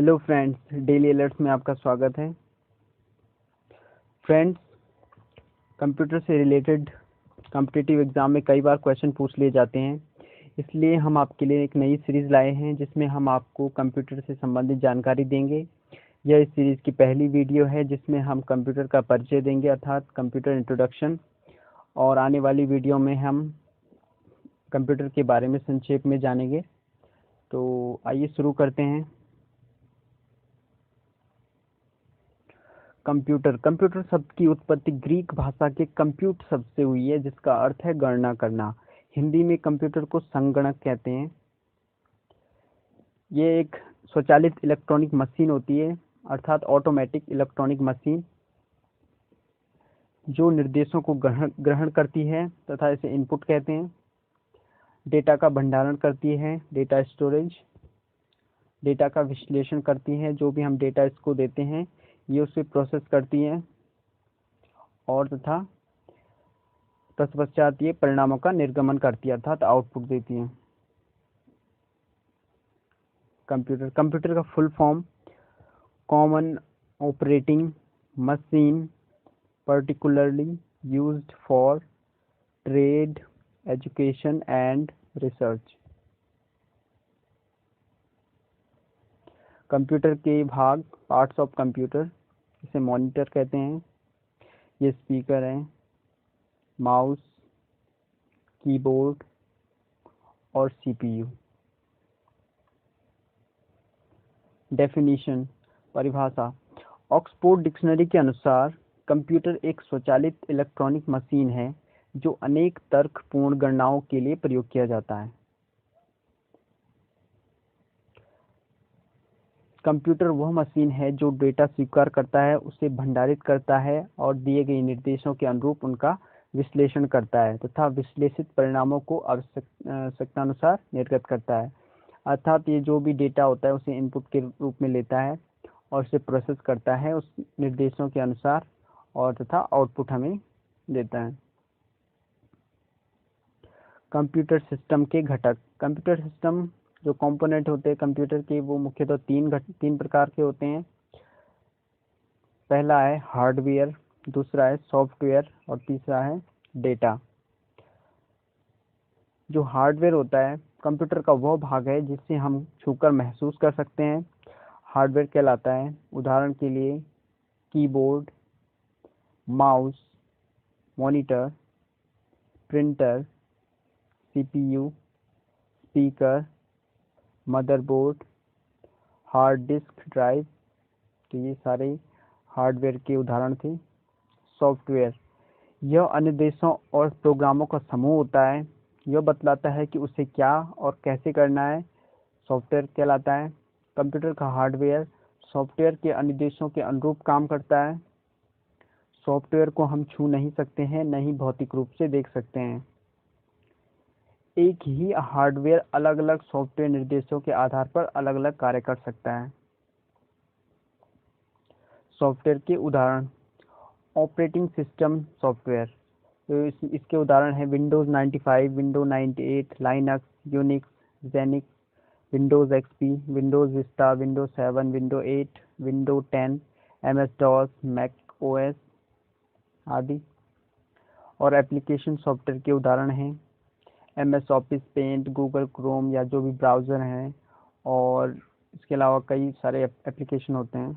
Hello friends, daily alerts में आपका स्वागत है। फ्रेंड्स, कंप्यूटर से रिलेटेड कॉम्पिटिटिव एग्ज़ाम में कई बार क्वेश्चन पूछ लिए जाते हैं, इसलिए हम आपके लिए एक नई सीरीज़ लाए हैं जिसमें हम आपको कंप्यूटर से संबंधित जानकारी देंगे। यह इस सीरीज़ की पहली वीडियो है जिसमें हम कंप्यूटर का परिचय देंगे, अर्थात कंप्यूटर इंट्रोडक्शन, और आने वाली वीडियो में हम कंप्यूटर के बारे में संक्षेप में जानेंगे। तो आइए शुरू करते हैं। कंप्यूटर शब्द की उत्पत्ति ग्रीक भाषा के कंप्यूट शब्द से हुई है, जिसका अर्थ है गणना करना। हिंदी में कंप्यूटर को संगणक कहते हैं। ये एक स्वचालित इलेक्ट्रॉनिक मशीन होती है, अर्थात ऑटोमेटिक इलेक्ट्रॉनिक मशीन, जो निर्देशों को ग्रहण करती है तथा इसे इनपुट कहते हैं। डेटा का भंडारण करती है, डेटा स्टोरेज। डेटा का विश्लेषण करती है, जो भी हम डेटा इसको देते हैं ये उसे प्रोसेस करती है, और तथा तत्पश्चात ये परिणामों का निर्गमन करती है, अर्थात आउटपुट देती है। कंप्यूटर का full form common operating machine particularly used for trade, education and research. Computer के भाग, पार्ट्स ऑफ कंप्यूटर, इसे मॉनिटर कहते हैं, ये स्पीकर है, माउस, कीबोर्ड और सीपीयू। डेफिनेशन, परिभाषा। ऑक्सफोर्ड डिक्शनरी के अनुसार कंप्यूटर एक स्वचालित इलेक्ट्रॉनिक मशीन है जो अनेक तर्कपूर्ण गणनाओं के लिए प्रयोग किया जाता है। कंप्यूटर वह मशीन है जो डेटा स्वीकार करता है, उसे भंडारित करता है और दिए गए निर्देशों के अनुरूप उनका विश्लेषण करता है तथा विश्लेषित परिणामों को आवश्यकतानुसार निर्गत करता है। अर्थात ये जो भी डेटा होता है उसे इनपुट के रूप में लेता है और उसे प्रोसेस करता है उस निर्देशों के अनुसार, और तथा आउटपुट हमें देता है। कंप्यूटर सिस्टम के घटक। कंप्यूटर सिस्टम जो कंपोनेंट होते हैं कंप्यूटर के, वो मुख्यतः तीन प्रकार के होते हैं। पहला है हार्डवेयर, दूसरा है सॉफ्टवेयर और तीसरा है डेटा। जो हार्डवेयर होता है कंप्यूटर का वह भाग है जिसे हम छूकर महसूस कर सकते हैं, हार्डवेयर कहलाता है। उदाहरण के लिए keyboard, mouse, monitor, printer, CPU, speaker, motherboard, hard disk drive, तो ये सारे हार्डवेयर के उदाहरण थे। सॉफ्टवेयर, यह अनुदेशों और प्रोग्रामों का समूह होता है, यह बतलाता है कि उसे क्या और कैसे करना है, सॉफ्टवेयर कहलाता है। कंप्यूटर का हार्डवेयर सॉफ्टवेयर के अनुदेशों के अनुरूप काम करता है। सॉफ्टवेयर को हम छू नहीं सकते हैं, न ही भौतिक रूप से देख सकते हैं। एक ही हार्डवेयर अलग अलग सॉफ्टवेयर निर्देशों के आधार पर अलग अलग कार्य कर सकता है। सॉफ्टवेयर के उदाहरण, ऑपरेटिंग सिस्टम सॉफ्टवेयर, तो इसके उदाहरण है Windows 95, Windows 98, Linux, Unix, Xenix, Windows XP, Windows Vista, Windows 7, Windows 8, Windows 10, MS DOS, Mac OS आदि। और एप्लीकेशन सॉफ्टवेयर के उदाहरण हैं MS Office, Paint, Google Chrome या जो भी ब्राउज़र हैं, और इसके अलावा कई सारे एप्लीकेशन होते हैं।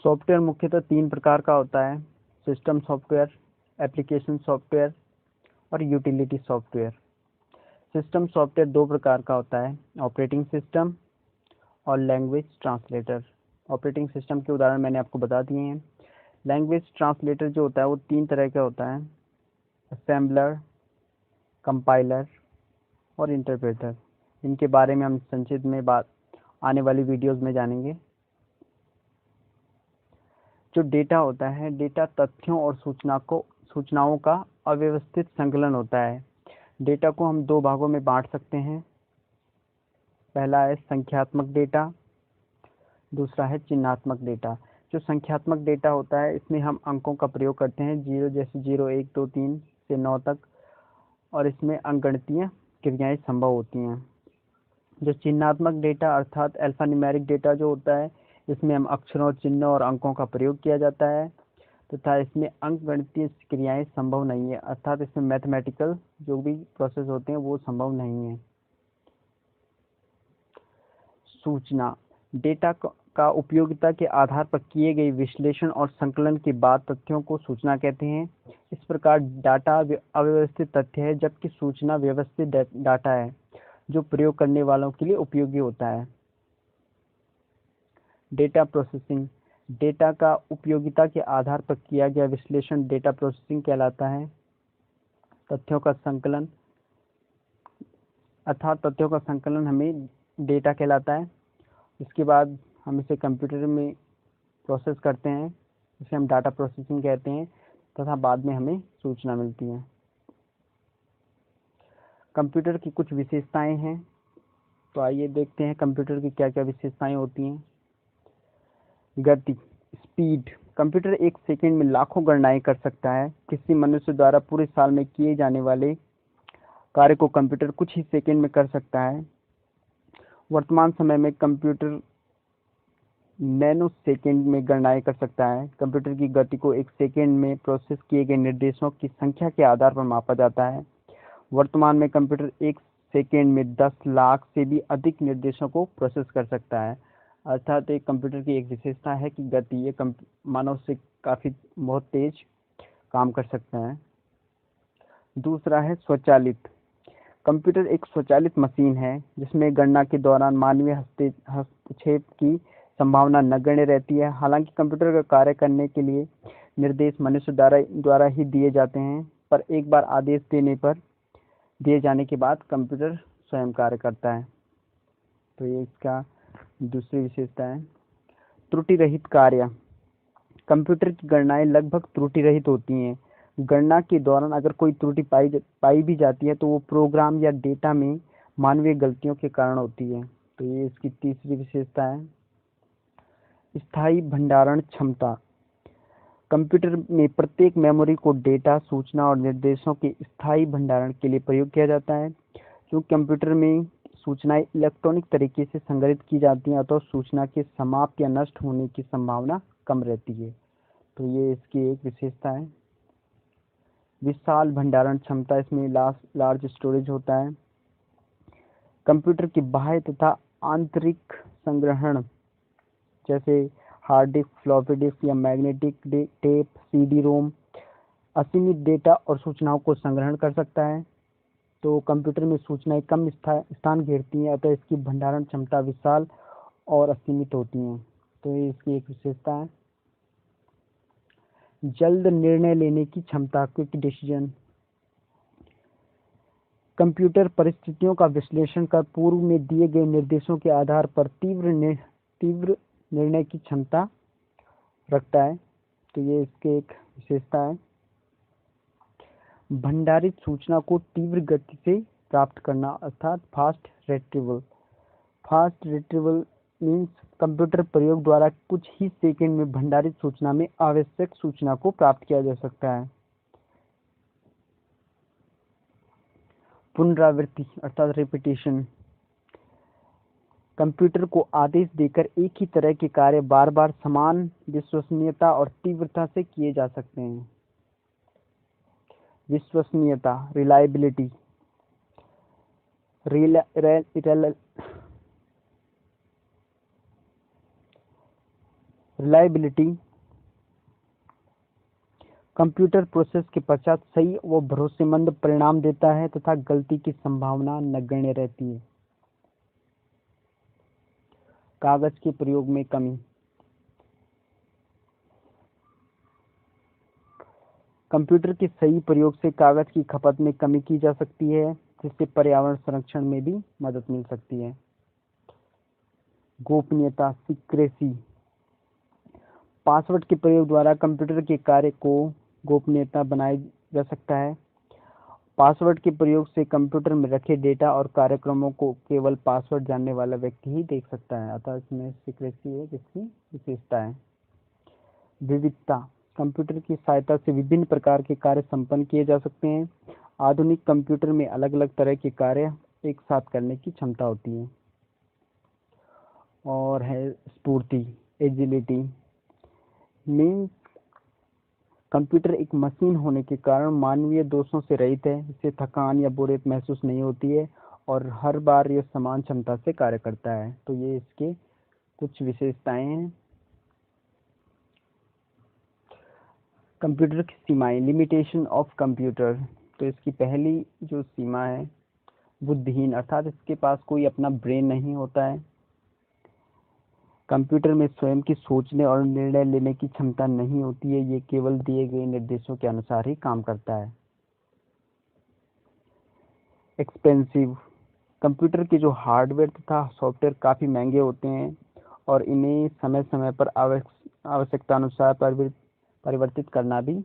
सॉफ्टवेयर मुख्यतः तीन प्रकार का होता है, सिस्टम सॉफ्टवेयर, एप्लीकेशन सॉफ्टवेयर और यूटिलिटी सॉफ्टवेयर। सिस्टम सॉफ्टवेयर दो प्रकार का होता है, ऑपरेटिंग सिस्टम और लैंग्वेज ट्रांसलेटर। ऑपरेटिंग सिस्टम के उदाहरण मैंने आपको बता दिए हैं। लैंग्वेज ट्रांसलेटर जो होता है वो तीन तरह का होता है, असेंबलर, कंपाइलर और इंटरप्रेटर। इनके बारे में हम संक्षिप्त में बात आने वाली वीडियोस में जानेंगे। जो डेटा होता है, डेटा तथ्यों और सूचनाओं का अव्यवस्थित संकलन होता है। डेटा को हम दो भागों में बांट सकते हैं, पहला है संख्यात्मक डेटा, दूसरा है चिन्हात्मक डेटा। जो संख्यात्मक डेटा होता है इसमें हम अंकों का प्रयोग करते हैं, 0 जैसे 0, 1, 2, 3 से 9 तक, और इसमें अंकगणितीय क्रियाएं संभव होती हैं। जो चिन्हात्मक डेटा अर्थात अल्फान्यूमेरिक डेटा जो होता है, इसमें हम अक्षरों, चिन्हों और अंकों का प्रयोग किया जाता है तथा इसमें अंकगणितीय क्रियाएं संभव नहीं है, अर्थात इसमें मैथमेटिकल जो भी प्रोसेस होते हैं वो संभव नहीं है। सूचना डेटा का उपयोगिता के आधार पर किए गए विश्लेषण और संकलन के बाद तथ्यों को सूचना कहते हैं। इस प्रकार डाटा अव्यवस्थित तथ्य है, जबकि सूचना व्यवस्थित डाटा है जो प्रयोग करने वालों के लिए उपयोगी होता है। डेटा प्रोसेसिंग डेटा का उपयोगिता के आधार पर किया गया विश्लेषण डेटा प्रोसेसिंग कहलाता है। तथ्यों का संकलन अर्थात तथ्यों का संकलन हमें डेटा कहलाता है। इसके बाद हम इसे कंप्यूटर में प्रोसेस करते हैं, इसे हम डाटा प्रोसेसिंग कहते हैं तथा बाद में हमें सूचना मिलती है। कंप्यूटर की कुछ विशेषताएं हैं, तो आइए देखते हैं कंप्यूटर की क्या क्या विशेषताएं होती हैं। गति स्पीड कंप्यूटर एक सेकंड में लाखों गणनाएं कर सकता है। किसी मनुष्य द्वारा पूरे साल में किए जाने वाले कार्य को कंप्यूटर कुछ ही सेकंड में कर सकता है। वर्तमान समय में कंप्यूटर नैनो सेकंड में गणनाएं कर सकता है। कंप्यूटर की गति को एक सेकंड में प्रोसेस किए गए निर्देशों की संख्या के आधार पर मापा जाता है। वर्तमान में कंप्यूटर एक सेकंड में 10 लाख से भी अधिक निर्देशों को प्रोसेस कर सकता है। अर्थात एक कंप्यूटर की एक विशेषता है कि गति ये मानव से काफ़ी बहुत तेज काम कर सकते हैं। दूसरा है स्वचालित। कंप्यूटर एक स्वचालित मशीन है जिसमें गणना के दौरान मानवीय हस्तक्षेप की संभावना नगण्य रहती है। हालांकि कंप्यूटर का कार्य करने के लिए निर्देश मनुष्य द्वारा ही दिए जाते हैं, पर एक बार आदेश दिए जाने के बाद कंप्यूटर स्वयं कार्य करता है। तो ये इसका दूसरी विशेषता है। त्रुटि रहित कार्य कंप्यूटर की गणनाएं लगभग त्रुटि रहित होती हैं। गणना के दौरान अगर कोई त्रुटि पाई भी जाती है तो वो प्रोग्राम या डेटा में मानवीय गलतियों के कारण होती है। तो ये इसकी तीसरी विशेषता है। स्थायी भंडारण क्षमता कंप्यूटर में प्रत्येक मेमोरी को डेटा, सूचना और निर्देशों के स्थायी भंडारण के लिए प्रयोग किया जाता है। क्योंकि कंप्यूटर में सूचनाएं इलेक्ट्रॉनिक तरीके से संग्रहित की जाती हैं तो सूचना के समाप्त या नष्ट होने की संभावना कम रहती है। तो ये इसकी एक विशेषता है। विशाल भंडारण क्षमता इसमें लार्ज स्टोरेज होता है। कंप्यूटर की बाह्य तथा आंतरिक संग्रहण जैसे हार्ड डिस्क, फ्लॉपी डिस्क या मैग्नेटिक टेप, सीडी रोम असीमित डेटा और सूचनाओं को संग्रहण कर सकता है। तो कंप्यूटर में सूचनाएं कम स्थान घेरती हैं, अतः इसकी भंडारण क्षमता विशाल और असीमित होती हैं। तो ये इसकी एक विशेषता है। जल्द निर्णय लेने की क्षमता, क्विक डिसीजन कंप्यूटर परिस्थितियों का विश्लेषण कर पूर्व में दिए गए निर्देशों के आधार पर तीव्र निर्णय की क्षमता रखता है। तो ये इसके एक विशेषता है। भंडारित सूचना को तीव्र गति से प्राप्त करना अर्थात फास्ट रिट्रीवल मीन्स कंप्यूटर प्रयोग द्वारा कुछ ही सेकंड में भंडारित सूचना में आवश्यक सूचना को प्राप्त किया जा सकता है। पुनरावृत्ति अर्थात रिपीटिशन कंप्यूटर को आदेश देकर एक ही तरह के कार्य बार बार समान विश्वसनीयता और तीव्रता से किए जा सकते हैं। विश्वसनीयता रिलायबिलिटी कंप्यूटर प्रोसेस के पश्चात सही व भरोसेमंद परिणाम देता है तथा गलती की संभावना नगण्य रहती है। कागज के प्रयोग में कमी कंप्यूटर के सही प्रयोग से कागज की खपत में कमी की जा सकती है, जिससे पर्यावरण संरक्षण में भी मदद मिल सकती है। गोपनीयता सीक्रेसी पासवर्ड के प्रयोग द्वारा कंप्यूटर के कार्य को गोपनीयता बनाया जा सकता है। पासवर्ड के प्रयोग से कंप्यूटर में रखे डेटा और कार्यक्रमों को केवल पासवर्ड जानने वाला व्यक्ति ही देख सकता है, अतः इसमें सीक्रेसी एक इसकी विशेषता है। विविधता कंप्यूटर की सहायता से विभिन्न प्रकार के कार्य संपन्न किए जा सकते हैं। आधुनिक कंप्यूटर में अलग अलग तरह के कार्य एक साथ करने की क्षमता होती है। और है स्फूर्ति, एजिलिटी। मीन्स कंप्यूटर एक मशीन होने के कारण मानवीय दोषों से रहित है, इसे थकान या बोरियत महसूस नहीं होती है और हर बार यह समान क्षमता से कार्य करता है। तो ये इसके कुछ विशेषताएं हैं। कंप्यूटर की सीमाएं, लिमिटेशन ऑफ कंप्यूटर। तो इसकी पहली जो सीमा है, बुद्धिहीन, अर्थात इसके पास कोई अपना ब्रेन नहीं होता है। कंप्यूटर में स्वयं की सोचने और निर्णय लेने की क्षमता नहीं होती है, ये केवल दिए गए निर्देशों के अनुसार ही काम करता है। एक्सपेंसिव, कंप्यूटर के जो हार्डवेयर तथा सॉफ्टवेयर काफ़ी महंगे होते हैं और इन्हें समय समय पर आवश्यकता अनुसार परिवर्तित करना भी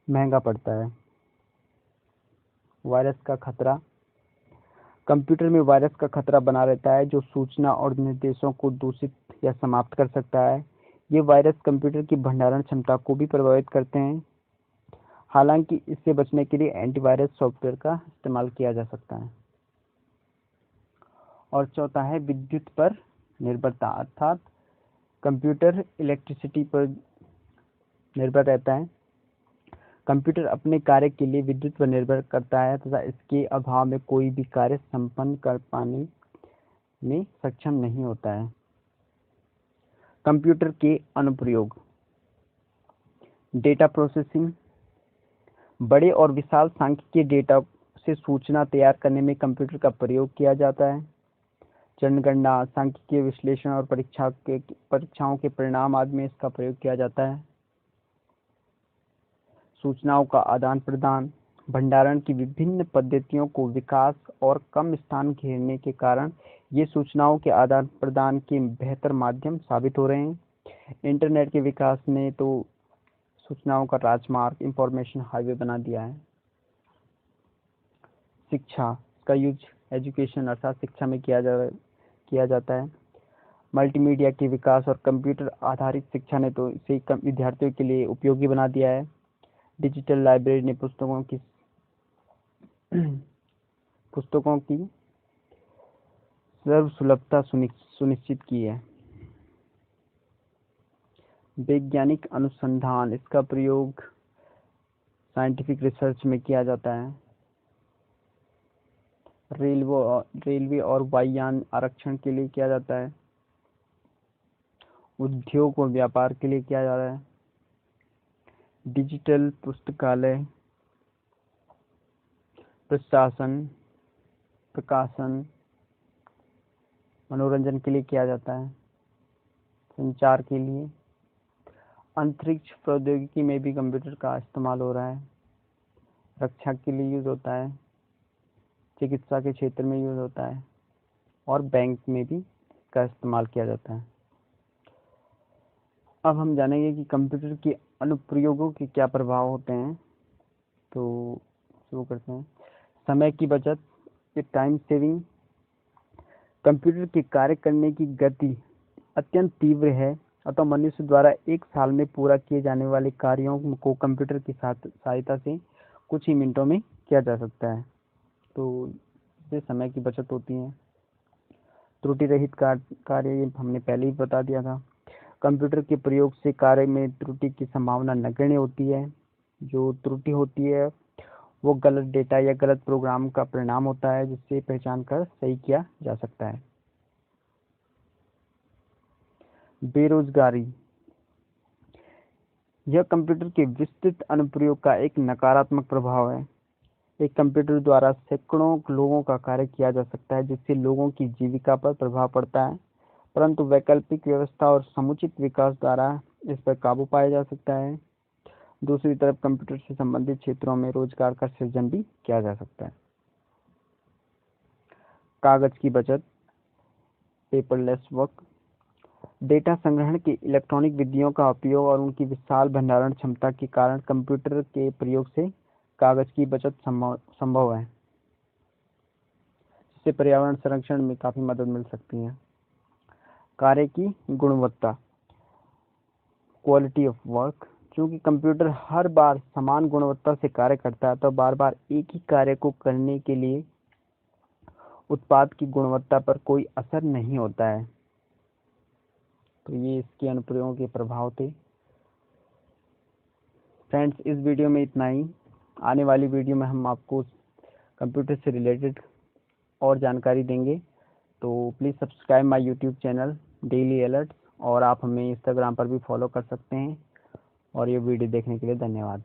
महंगा पड़ता है। वायरस का खतरा, कंप्यूटर में वायरस का खतरा बना रहता है जो सूचना और निर्देशों को दूषित या समाप्त कर सकता है। ये वायरस कंप्यूटर की भंडारण क्षमता को भी प्रभावित करते हैं। हालांकि इससे बचने के लिए एंटीवायरस सॉफ्टवेयर का इस्तेमाल किया जा सकता है। और चौथा है विद्युत पर निर्भरता, अर्थात कंप्यूटर इलेक्ट्रिसिटी पर निर्भर रहता है। कंप्यूटर अपने कार्य के लिए विद्युत पर निर्भर करता है तथा इसके अभाव में कोई भी कार्य संपन्न कर पाने में सक्षम नहीं होता है। कंप्यूटर के अनुप्रयोग, डेटा प्रोसेसिंग, बड़े और विशाल सांख्यिकीय डेटा से सूचना तैयार करने में कंप्यूटर का प्रयोग किया जाता है। जनगणना, सांख्यिकीय विश्लेषण और परीक्षाओं के परिणाम आदि में इसका प्रयोग किया जाता है। सूचनाओं का आदान प्रदान, भंडारण की विभिन्न पद्धतियों को विकास और कम स्थान घेरने के कारण ये सूचनाओं के आदान प्रदान के बेहतर माध्यम साबित हो रहे हैं। इंटरनेट के विकास ने तो सूचनाओं का राजमार्ग, इंफॉर्मेशन हाईवे बना दिया है। शिक्षा का यूज एजुकेशन अर्थात शिक्षा में किया जाता है। मल्टीमीडिया के विकास और कंप्यूटर आधारित शिक्षा ने तो इसे विद्यार्थियों के लिए उपयोगी बना दिया है। डिजिटल लाइब्रेरी ने पुस्तकों की सर्वसुलभता सुनिश्चित की है। वैज्ञानिक अनुसंधान, इसका प्रयोग साइंटिफिक रिसर्च में किया जाता है। रेलवे और वायुयान आरक्षण के लिए किया जाता है। उद्योग और व्यापार के लिए किया जा रहा है। डिजिटल पुस्तकालय, प्रकाशन, मनोरंजन के लिए किया जाता है। संचार के लिए, अंतरिक्ष प्रौद्योगिकी में भी कंप्यूटर का इस्तेमाल हो रहा है। रक्षा के लिए यूज होता है, चिकित्सा के क्षेत्र में यूज होता है और बैंक में भी इसका इस्तेमाल किया जाता है। अब हम जानेंगे कि कंप्यूटर के अनुप्रयोगों के क्या प्रभाव होते हैं। तो शुरू करते हैं। समय की बचत, ये टाइम सेविंग। कंप्यूटर के कार्य करने की गति अत्यंत तीव्र है, अतः मनुष्य द्वारा एक साल में पूरा किए जाने वाले कार्यों को कंप्यूटर की सहायता से कुछ ही मिनटों में किया जा सकता है। तो इससे समय की बचत होती है। त्रुटि रहित कार्य, ये हमने पहले ही बता दिया था। कंप्यूटर के प्रयोग से कार्य में त्रुटि की संभावना नगण्य होती है। जो त्रुटि होती है वो गलत डेटा या गलत प्रोग्राम का परिणाम होता है, जिससे पहचान कर सही किया जा सकता है। बेरोजगारी, यह कंप्यूटर के विस्तृत अनुप्रयोग का एक नकारात्मक प्रभाव है। एक कंप्यूटर द्वारा सैकड़ों लोगों का कार्य किया जा सकता है, जिससे लोगों की जीविका पर प्रभाव पड़ता है, परंतु वैकल्पिक व्यवस्था और समुचित विकास द्वारा इस पर काबू पाया जा सकता है। दूसरी तरफ कंप्यूटर से संबंधित क्षेत्रों में रोजगार का सृजन भी किया जा सकता है। कागज की बचत, पेपरलेस वर्क। डेटा संग्रहण की इलेक्ट्रॉनिक विधियों का उपयोग और उनकी विशाल भंडारण क्षमता के कारण कंप्यूटर के प्रयोग से कागज की बचत संभव है, जिससे पर्यावरण संरक्षण में काफी मदद मिल सकती है। कार्य की गुणवत्ता, क्वालिटी ऑफ वर्क। चूंकि कंप्यूटर हर बार समान गुणवत्ता से कार्य करता है, तो बार बार एक ही कार्य को करने के लिए उत्पाद की गुणवत्ता पर कोई असर नहीं होता है। तो ये इसके अनुप्रयोगों के प्रभाव थे। फ्रेंड्स, इस वीडियो में इतना ही। आने वाली वीडियो में हम आपको कंप्यूटर से रिलेटेड और जानकारी देंगे। तो please subscribe my YouTube channel daily alerts, और आप हमें इंस्टाग्राम पर भी फॉलो कर सकते हैं। और ये वीडियो देखने के लिए धन्यवाद।